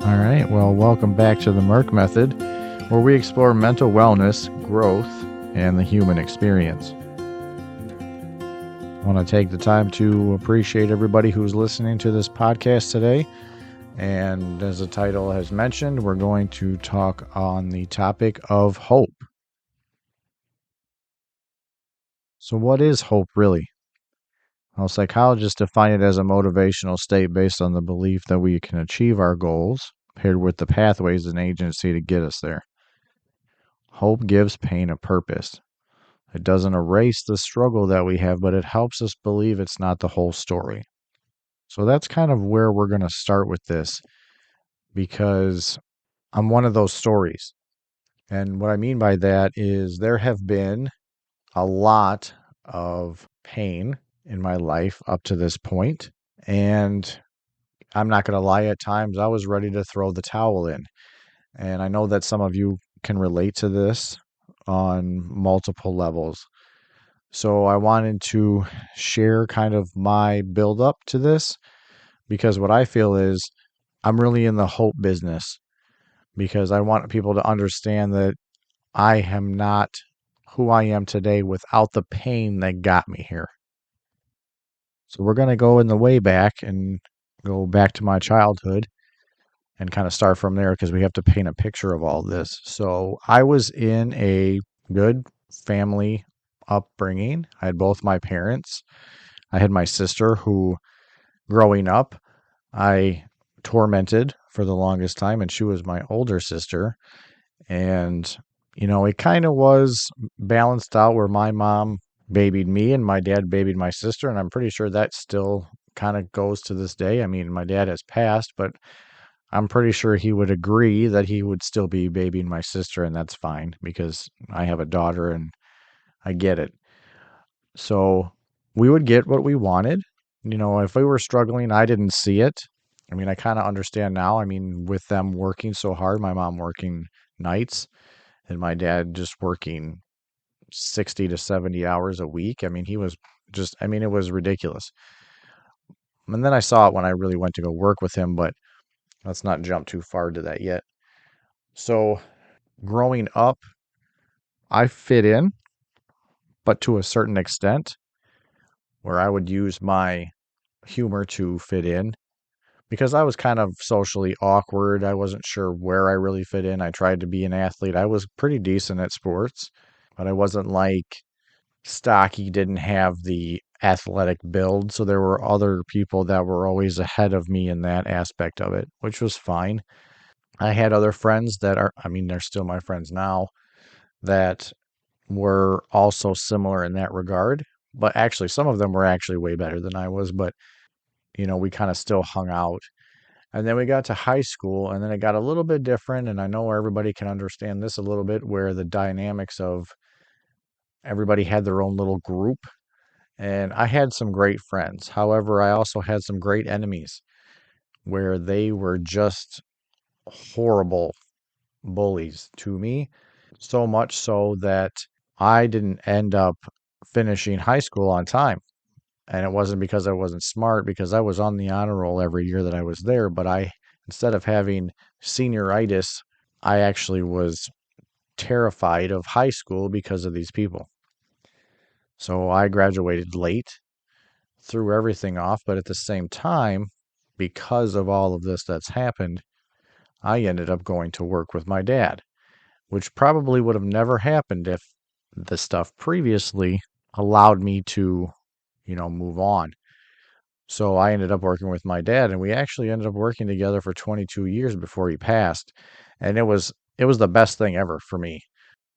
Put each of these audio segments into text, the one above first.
All right, well, welcome back to the Merck Method, where we explore mental wellness, growth, and the human experience. I want to take the time to appreciate everybody who's listening to this podcast today. And as the title has mentioned, we're going to talk on the topic of hope. So, what is hope really? Well, psychologists define it as a motivational state based on the belief that we can achieve our goals, paired with the pathways and agency to get us there. Hope gives pain a purpose. It doesn't erase the struggle that we have, but it helps us believe it's not the whole story. So that's kind of where we're going to start with this, because I'm one of those stories. And what I mean by that is there have been a lot of pain in my life up to this point. And I'm not going to lie, at times I was ready to throw the towel in. And I know that some of you can relate to this on multiple levels. So I wanted to share kind of my build up to this, because what I feel is I'm really in the hope business, because I want people to understand that I am not who I am today without the pain that got me here. So we're going to go in the way back and go back to my childhood and kind of start from there, because we have to paint a picture of all this. So I was in a good family upbringing. I had both my parents. I had my sister who, growing up, I tormented for the longest time, and she was my older sister. And, it kind of was balanced out where my mom babied me and my dad babied my sister. And I'm pretty sure that still kind of goes to this day. I mean, my dad has passed, but I'm pretty sure he would agree that he would still be babying my sister, and that's fine because I have a daughter and I get it. So we would get what we wanted. If we were struggling, I didn't see it. I mean, I kind of understand now. I mean, with them working so hard, my mom working nights and my dad just working 60 to 70 hours a week. I mean, he was just, I mean, it was ridiculous. And then I saw it when I really went to go work with him, but let's not jump too far to that yet. So growing up, I fit in, but to a certain extent, where I would use my humor to fit in, because I was kind of socially awkward. I wasn't sure where I really fit in. I tried to be an athlete. I was pretty decent at sports, but I wasn't like stocky, didn't have the athletic build. So there were other people that were always ahead of me in that aspect of it, which was fine. I had other friends that are, I mean, they're still my friends now, that were also similar in that regard. But actually, some of them were actually way better than I was. But, we kind of still hung out. And then we got to high school, and then it got a little bit different. And I know everybody can understand this a little bit, where the dynamics of everybody had their own little group. And I had some great friends. However, I also had some great enemies where they were just horrible bullies to me. So much so that I didn't end up finishing high school on time. And it wasn't because I wasn't smart, because I was on the honor roll every year that I was there. But instead of having senioritis, I actually was terrified of high school because of these people. So I graduated late, threw everything off. But at the same time, because of all of this that's happened, I ended up going to work with my dad, which probably would have never happened if the stuff previously allowed me to, move on. So I ended up working with my dad, and we actually ended up working together for 22 years before he passed. And it was the best thing ever for me,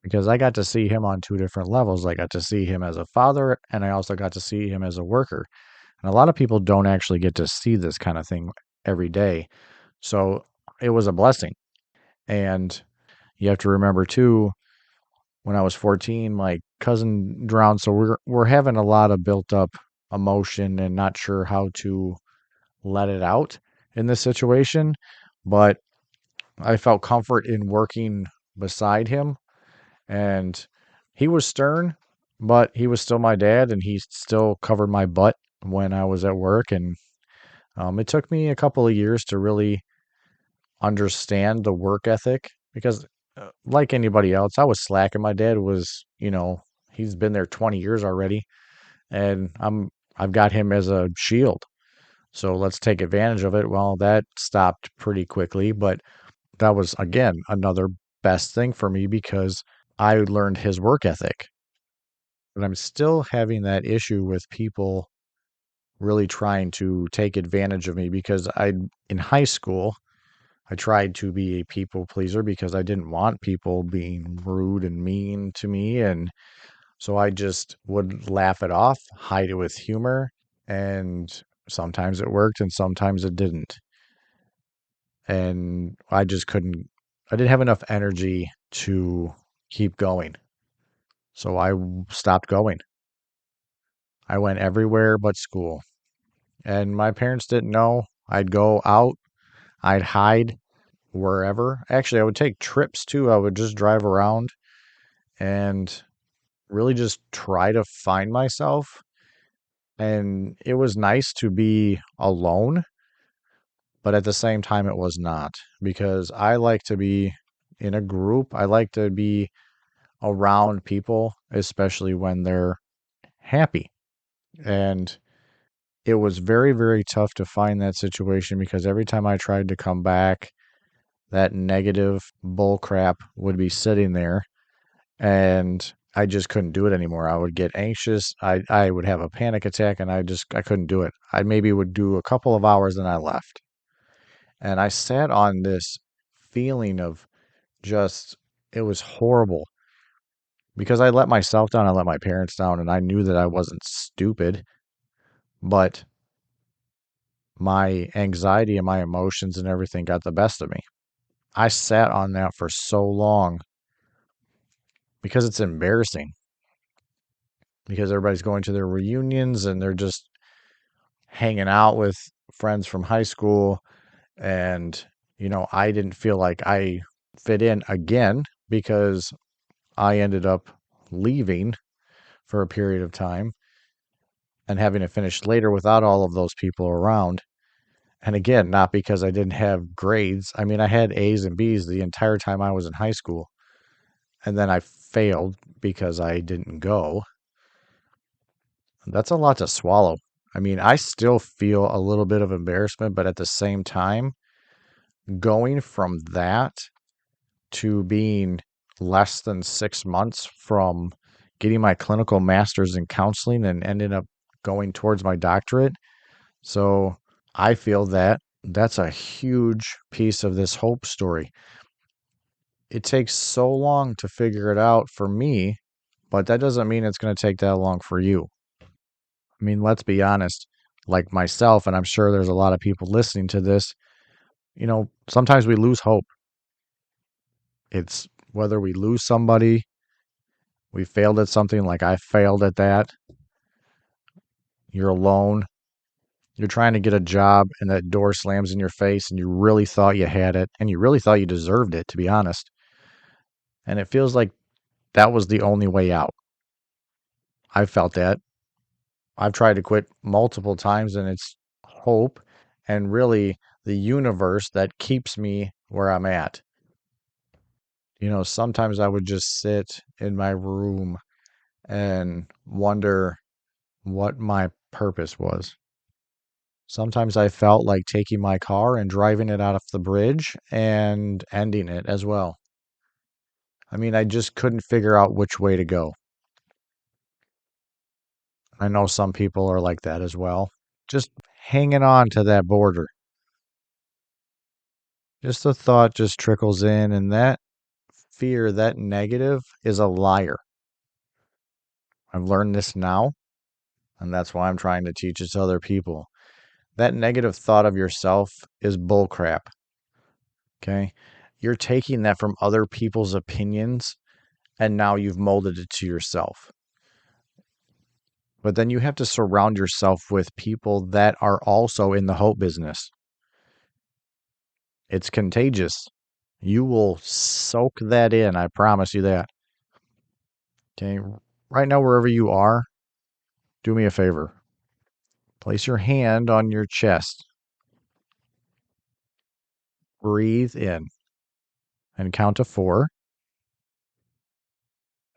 because I got to see him on two different levels. I got to see him as a father, and I also got to see him as a worker. And a lot of people don't actually get to see this kind of thing every day. So it was a blessing. And you have to remember too, when I was 14, my cousin drowned. So we're having a lot of built up emotion and not sure how to let it out in this situation. But I felt comfort in working beside him, and he was stern, but he was still my dad, and he still covered my butt when I was at work. And it took me a couple of years to really understand the work ethic because, like anybody else, I was slacking. My dad was, he's been there 20 years already, and I've got him as a shield. So let's take advantage of it. Well, that stopped pretty quickly, but that was again another best thing for me because I learned his work ethic. But I'm still having that issue with people really trying to take advantage of me because in high school I tried to be a people pleaser because I didn't want people being rude and mean to me. And so I just would laugh it off, hide it with humor. And sometimes it worked and sometimes it didn't. And I didn't have enough energy to keep going. So stopped going. I went everywhere but school. And my parents didn't know. I'd go out, I'd hide wherever. Actually, I would take trips too. I would just drive around and really just try to find myself. And it was nice to be alone, but at the same time, it was not because I like to be in a group. I like to be around people, especially when they're happy. And it was very, very tough to find that situation because every time I tried to come back, that negative bull crap would be sitting there and I just couldn't do it anymore. I would get anxious. I would have a panic attack and I couldn't do it. I maybe would do a couple of hours and I left. And I sat on this feeling of just it was horrible because I let myself down, I let my parents down, and I knew that I wasn't stupid, but my anxiety and my emotions and everything got the best of me. I sat on that for so long because it's embarrassing because everybody's going to their reunions and they're just hanging out with friends from high school. And, I didn't feel like I fit in again because I ended up leaving for a period of time and having to finish later without all of those people around. And again, not because I didn't have grades. I mean, I had A's and B's the entire time I was in high school. And then I failed because I didn't go. That's a lot to swallow. I mean, I still feel a little bit of embarrassment, but at the same time, going from that to being less than 6 months from getting my clinical master's in counseling and ended up going towards my doctorate. So I feel that that's a huge piece of this hope story. It takes so long to figure it out for me, but that doesn't mean it's going to take that long for you. I mean, let's be honest, like myself, and I'm sure there's a lot of people listening to this, sometimes we lose hope. It's whether we lose somebody, we failed at something like I failed at that, you're alone, you're trying to get a job and that door slams in your face and you really thought you had it and you really thought you deserved it, to be honest. And it feels like that was the only way out. I felt that. I've tried to quit multiple times and it's hope and really the universe that keeps me where I'm at. Sometimes I would just sit in my room and wonder what my purpose was. Sometimes I felt like taking my car and driving it out of the bridge and ending it as well. I mean, I just couldn't figure out which way to go. I know some people are like that as well. Just hanging on to that border. Just the thought just trickles in, and that fear, that negative, is a liar. I've learned this now, and that's why I'm trying to teach it to other people. That negative thought of yourself is bullcrap. Okay? You're taking that from other people's opinions, and now you've molded it to yourself. But then you have to surround yourself with people that are also in the hope business. It's contagious. You will soak that in. I promise you that. Okay. Right now, wherever you are, do me a favor. Place your hand on your chest. Breathe in and count to 4.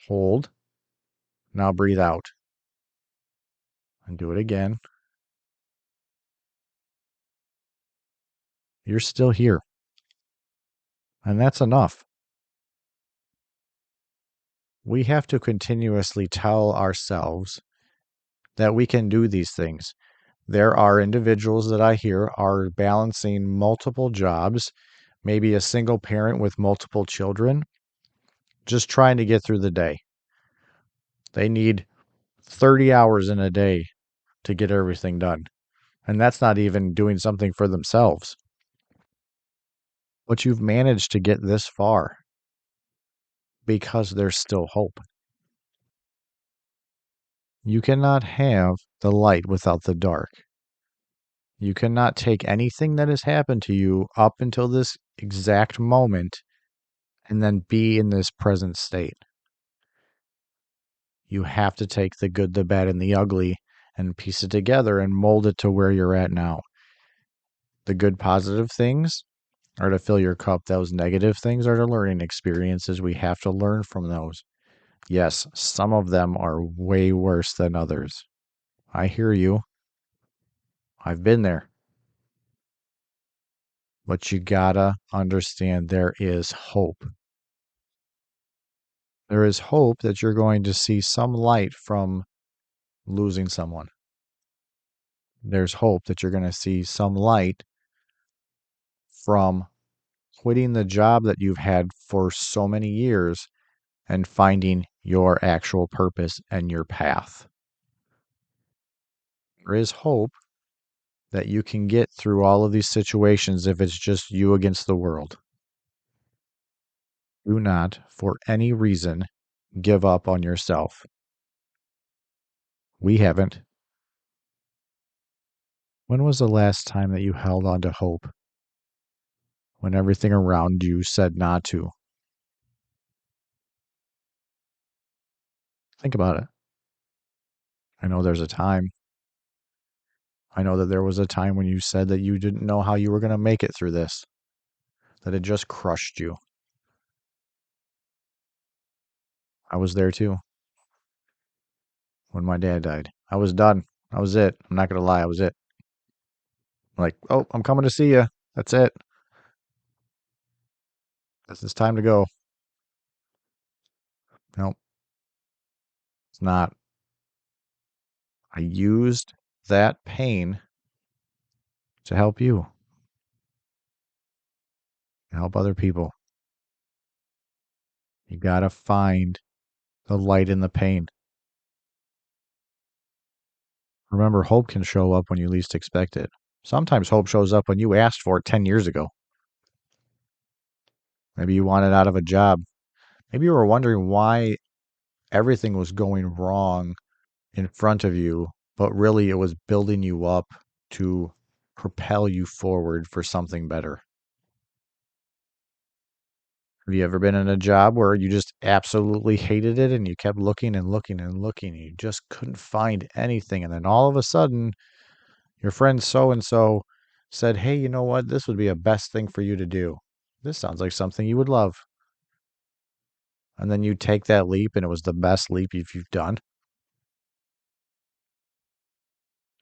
Hold. Now breathe out and do it again. You're still here. And that's enough. We have to continuously tell ourselves that we can do these things. There are individuals that I hear are balancing multiple jobs, maybe a single parent with multiple children, just trying to get through the day. They need 30 hours in a day to get everything done. And that's not even doing something for themselves. But you've managed to get this far because there's still hope. You cannot have the light without the dark. You cannot take anything that has happened to you up until this exact moment and then be in this present state. You have to take the good, the bad, and the ugly and piece it together and mold it to where you're at now. The good, positive things are to fill your cup. Those negative things are the learning experiences. We have to learn from those. Yes, some of them are way worse than others. I hear you. I've been there. But you gotta understand there is hope. There is hope that you're going to see some light from losing someone. There's hope that you're going to see some light from quitting the job that you've had for so many years and finding your actual purpose and your path. There is hope that you can get through all of these situations if it's just you against the world. Do not, for any reason, give up on yourself. We haven't. When was the last time that you held on to hope when everything around you said not to? Think about it. I know there's a time. I know that there was a time when you said that you didn't know how you were going to make it through this, that it just crushed you. I was there too when my dad died. I was done. I was it. I'm not going to lie. I was it. Like, oh, I'm coming to see you. That's it. It's time to go. No, it's not. I used that pain to help you, to help other people. You got to find the light in the pain. Remember, hope can show up when you least expect it. Sometimes hope shows up when you asked for it 10 years ago. Maybe you wanted out of a job. Maybe you were wondering why everything was going wrong in front of you, but really it was building you up to propel you forward for something better. Have you ever been in a job where you just absolutely hated it and you kept looking and looking and looking and you just couldn't find anything? And then all of a sudden, your friend so and so said, hey, you know what? This would be a best thing for you to do. This sounds like something you would love. And then you take that leap and it was the best leap you've done.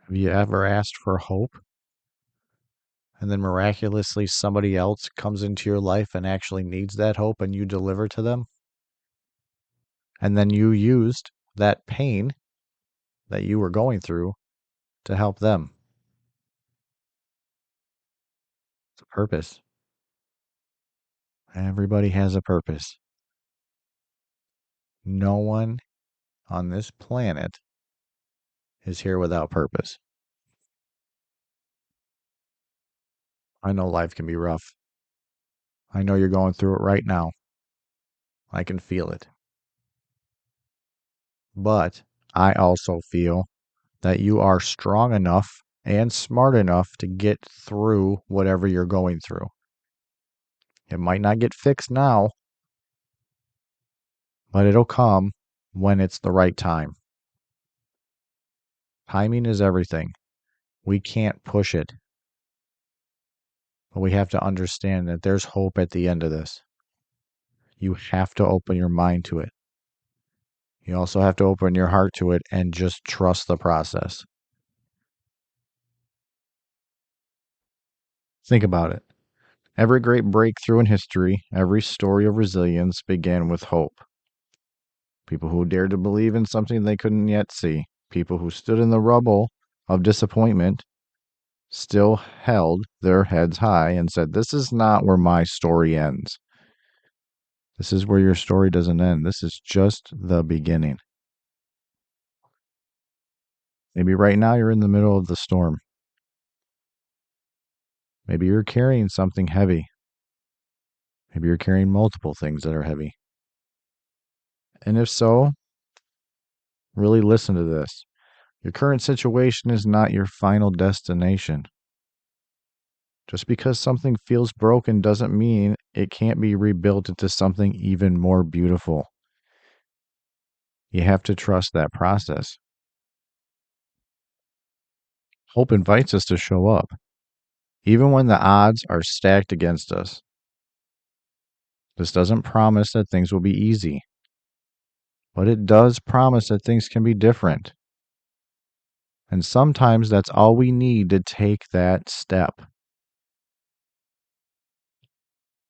Have you ever asked for hope? And then miraculously somebody else comes into your life and actually needs that hope and you deliver to them? And then you used that pain that you were going through to help them. It's a purpose. Everybody has a purpose. No one on this planet is here without purpose. I know life can be rough. I know you're going through it right now. I can feel it. But I also feel that you are strong enough and smart enough to get through whatever you're going through. It might not get fixed now, but it'll come when it's the right time. Timing is everything. We can't push it. But we have to understand that there's hope at the end of this. You have to open your mind to it. You also have to open your heart to it and just trust the process. Think about it. Every great breakthrough in history, every story of resilience began with hope. People who dared to believe in something they couldn't yet see. People who stood in the rubble of disappointment, still held their heads high and said, "This is not where my story ends. This is where your story doesn't end. This is just the beginning." Maybe right now you're in the middle of the storm. Maybe you're carrying something heavy. Maybe you're carrying multiple things that are heavy. And if so, really listen to this. Your current situation is not your final destination. Just because something feels broken doesn't mean it can't be rebuilt into something even more beautiful. You have to trust that process. Hope invites us to show up, even when the odds are stacked against us. This doesn't promise that things will be easy, but it does promise that things can be different. And sometimes that's all we need to take that step.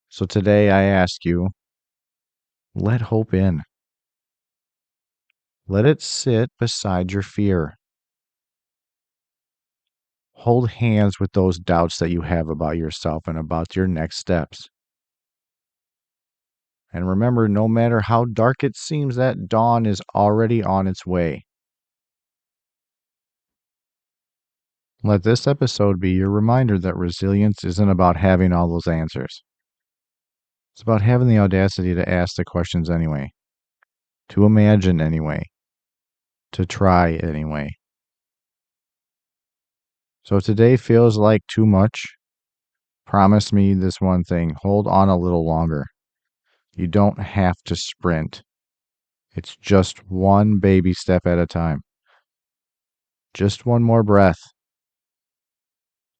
So today I ask you, let hope in. Let it sit beside your fear. Hold hands with those doubts that you have about yourself and about your next steps. And remember, no matter how dark it seems, that dawn is already on its way. Let this episode be your reminder that resilience isn't about having all those answers. It's about having the audacity to ask the questions anyway, to imagine anyway, to try anyway. So if today feels like too much, promise me this one thing: hold on a little longer. You don't have to sprint. It's just one baby step at a time. Just one more breath.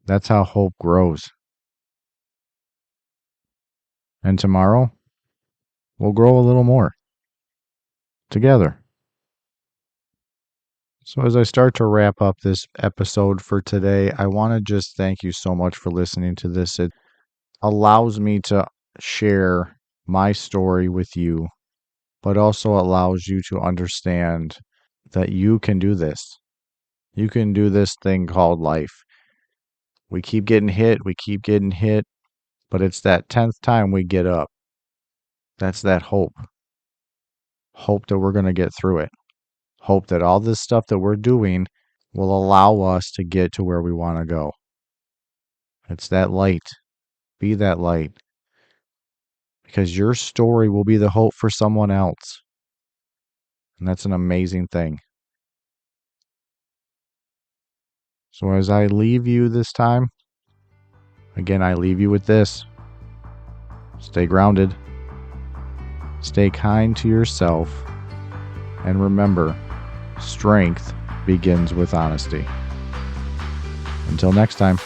That's how hope grows. And tomorrow, we'll grow a little more together. So, as I start to wrap up this episode for today, I want to just thank you so much for listening to this. It allows me to share my story with you, but also allows you to understand that you can do this. You can do this thing called life. We keep getting hit, but it's that 10th time we get up. That's that hope. Hope that we're going to get through it. Hope that all this stuff that we're doing will allow us to get to where we want to go. It's that light. Be that light. Because your story will be the hope for someone else. And that's an amazing thing. So as I leave you this time, again, I leave you with this. Stay grounded. Stay kind to yourself. And remember, strength begins with honesty. Until next time.